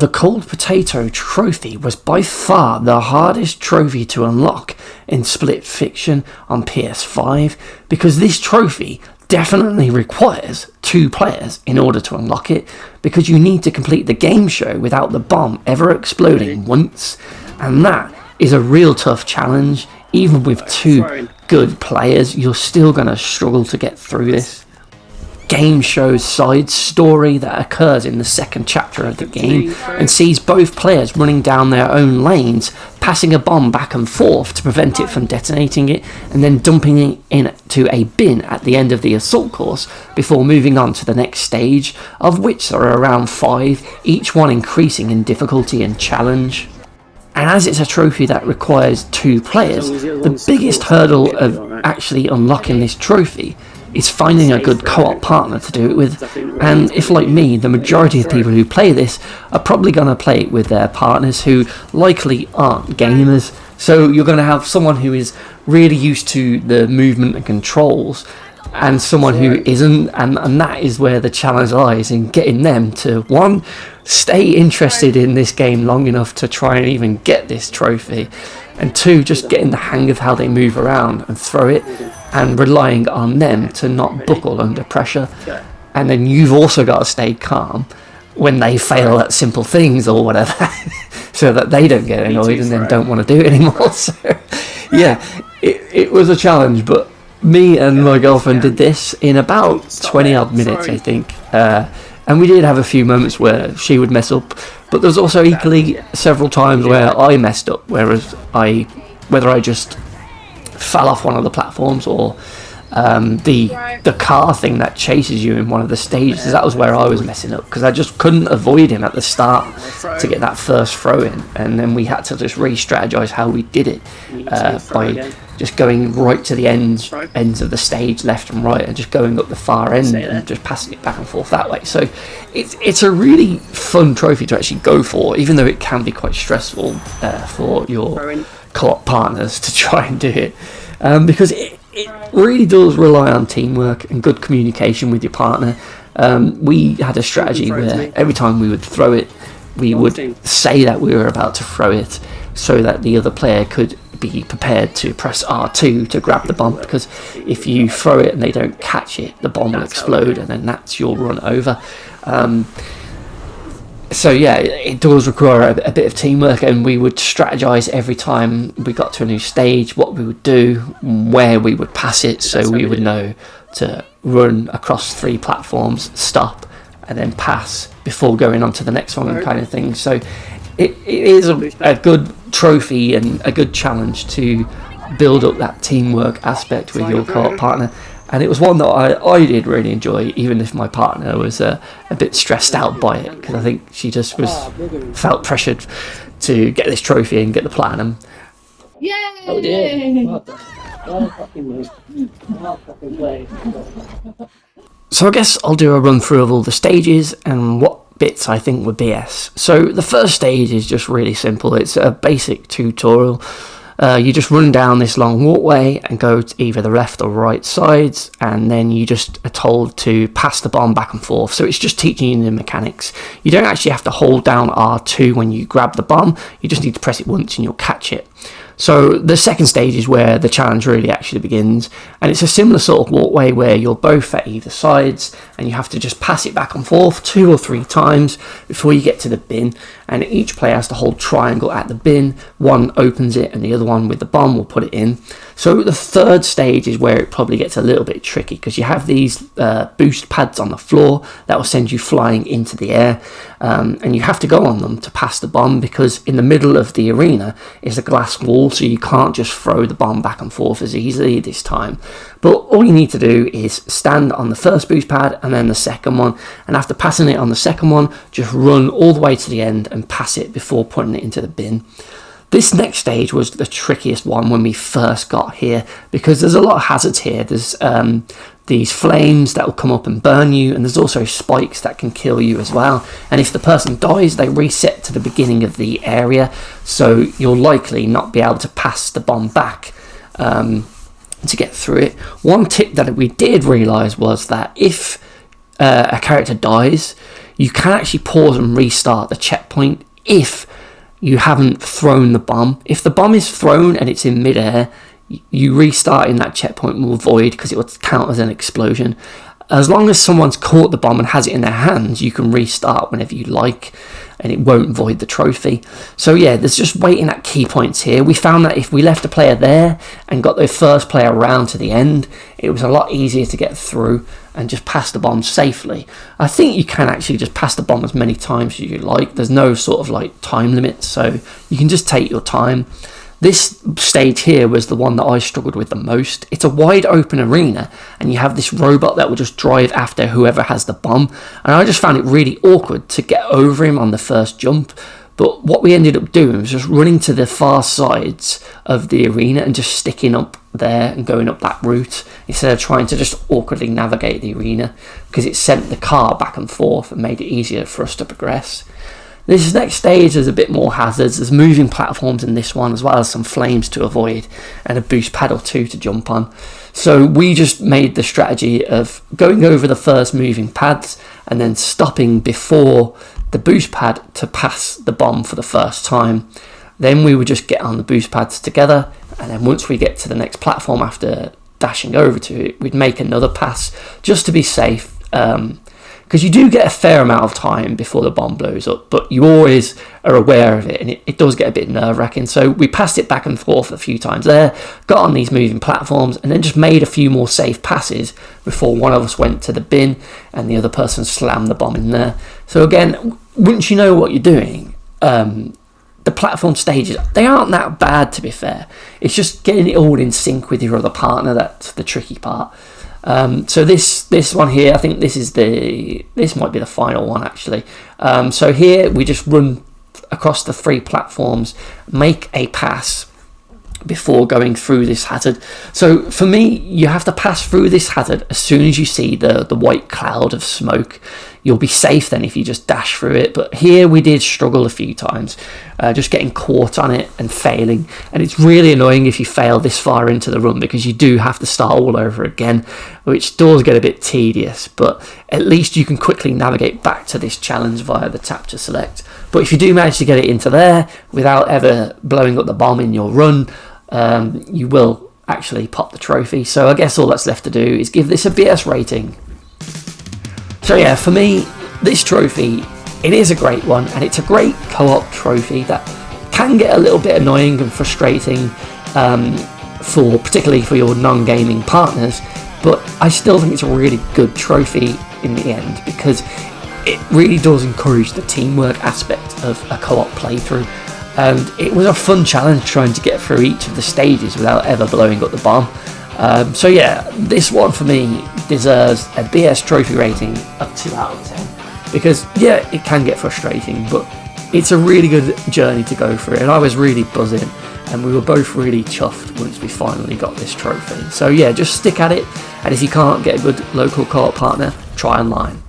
the Cold Potato Trophy was by far the hardest trophy to unlock in Split Fiction on PS5, because this trophy definitely requires 2 players in order to unlock it, because you need to complete the game show without the bomb ever exploding once, and that is a real tough challenge. Even with 2 good players, you're still going to struggle to get through this game show's side story that occurs in the second chapter of the game and sees both players running down their own lanes, passing a bomb back and forth to prevent it from detonating it, and then dumping it into a bin at the end of the assault course before moving on to the next stage, of which there are around 5, each one increasing in difficulty and challenge. And as it's a trophy that requires 2 players, the biggest hurdle of actually unlocking this trophy is finding a good co-op partner to do it with. And if, like me, the majority of people who play this are probably going to play it with their partners who likely aren't gamers, so you're going to have someone who is really used to the movement and controls and someone who isn't, and that is where the challenge lies, in getting them to, 1, stay interested in this game long enough to try and even get this trophy, and 2, just getting the hang of how they move around and throw it, and relying on them to not buckle under pressure. And then you've also got to stay calm when they fail at simple things or whatever, so that they don't get annoyed and then don't want to do it anymore. So yeah, it was a challenge, but me and my girlfriend did this in about 20 odd minutes, I think, and we did have a few moments where she would mess up, but there was also equally several times where I messed up, whether I just fell off one of the platforms, or the car thing that chases you in one of the stages. That was where I was messing up, because I just couldn't avoid him at the start to get that first throw in, and then we had to just re-strategize how we did it by just going right to the ends of the stage, left and right, and just going up the far end and just passing it back and forth that way. So it's a really fun trophy to actually go for, even though it can be quite stressful for your co-op partners to try and do it, because it really does rely on teamwork and good communication with your partner. We had a strategy where every time we would throw it, we would say that we were about to throw it, so that the other player could be prepared to press R2 to grab the bomb, because if you throw it and they don't catch it, the bomb will explode, and then that's your run over. So yeah, it does require a bit of teamwork, and we would strategize every time we got to a new stage what we would do, where we would pass it, so we would know to run across 3 platforms, stop, and then pass before going on to the next one, kind of thing. So it is a good trophy and a good challenge to build up that teamwork aspect with your co-op partner. And it was one that I did really enjoy, even if my partner was a bit stressed out by it, because I think she just felt pressured to get this trophy and get the platinum. Yay! Oh dear. So I guess I'll do a run through of all the stages and what bits I think were BS. So the first stage is just really simple. It's a basic tutorial. You just run down this long walkway and go to either the left or right sides, and then you just are told to pass the bomb back and forth. So it's just teaching you the mechanics. You don't actually have to hold down R2 when you grab the bomb, you just need to press it once and you'll catch it. So the second stage is where the challenge really actually begins, and it's a similar sort of walkway where you're both at either sides and you have to just pass it back and forth 2 or 3 times before you get to the bin, and each player has to hold triangle at the bin. One opens it and the other one with the bomb will put it in. So the third stage is where it probably gets a little bit tricky, because you have these boost pads on the floor that will send you flying into the air, and you have to go on them to pass the bomb, because in the middle of the arena is a glass wall, so you can't just throw the bomb back and forth as easily this time. But all you need to do is stand on the first boost pad and then the second one, and after passing it on the second one, just run all the way to the end and pass it before putting it into the bin. This next stage was the trickiest one when we first got here, because there's a lot of hazards here. There's these flames that will come up and burn you, and there's also spikes that can kill you as well. And if the person dies, they reset to the beginning of the area, so you'll likely not be able to pass the bomb back to get through it. One tip that we did realise was that if a character dies, you can actually pause and restart the checkpoint if you haven't thrown the bomb. If the bomb is thrown and it's in midair, you restarting that checkpoint will void because it will count as an explosion. As long as someone's caught the bomb and has it in their hands, you can restart whenever you like, and it won't void the trophy. So yeah, there's just waiting at key points here. We found that if we left a player there and got the first player round to the end, it was a lot easier to get through and just pass the bomb safely. I think you can actually just pass the bomb as many times as you like. There's no sort of like time limit, so you can just take your time. This stage here was the one that I struggled with the most. It's a wide open arena and you have this robot that will just drive after whoever has the bomb, and I just found it really awkward to get over him on the first jump. But what we ended up doing was just running to the far sides of the arena and just sticking up there and going up that route instead of trying to just awkwardly navigate the arena, because it sent the car back and forth and made it easier for us to progress. This next stage is a bit more hazards. There's moving platforms in this one, as well as some flames to avoid and a boost pad or two to jump on. So we just made the strategy of going over the first moving pads and then stopping before the boost pad to pass the bomb for the first time. Then we would just get on the boost pads together, and then once we get to the next platform after dashing over to it, we'd make another pass just to be safe. Because you do get a fair amount of time before the bomb blows up, but you always are aware of it, and it does get a bit nerve-wracking. So we passed it back and forth a few times there, got on these moving platforms, and then just made a few more safe passes before one of us went to the bin and the other person slammed the bomb in there. So again, once you know what you're doing, the platform stages, they aren't that bad, to be fair. It's just getting it all in sync with your other partner that's the tricky part. So this one here, I think this might be the final one actually. So here we just run across the 3 platforms, make a pass before going through this hazard. So for me, you have to pass through this hazard as soon as you see the white cloud of smoke. You'll be safe then if you just dash through it. But here we did struggle a few times, just getting caught on it and failing. And it's really annoying if you fail this far into the run, because you do have to start all over again, which does get a bit tedious. But at least you can quickly navigate back to this challenge via the tap to select. But if you do manage to get it into there without ever blowing up the bomb in your run, you will actually pop the trophy. So I guess all that's left to do is give this a BS rating. So yeah, for me, this trophy, it is a great one, and it's a great co-op trophy that can get a little bit annoying and frustrating, particularly for your non-gaming partners, but I still think it's a really good trophy in the end, because it really does encourage the teamwork aspect of a co-op playthrough. And it was a fun challenge trying to get through each of the stages without ever blowing up the bomb. So yeah, this one for me deserves a BS trophy rating of 2 out of 10. Because yeah, it can get frustrating, but it's a really good journey to go through, and I was really buzzing, and we were both really chuffed once we finally got this trophy. So yeah, just stick at it, and if you can't get a good local co-op partner, try online.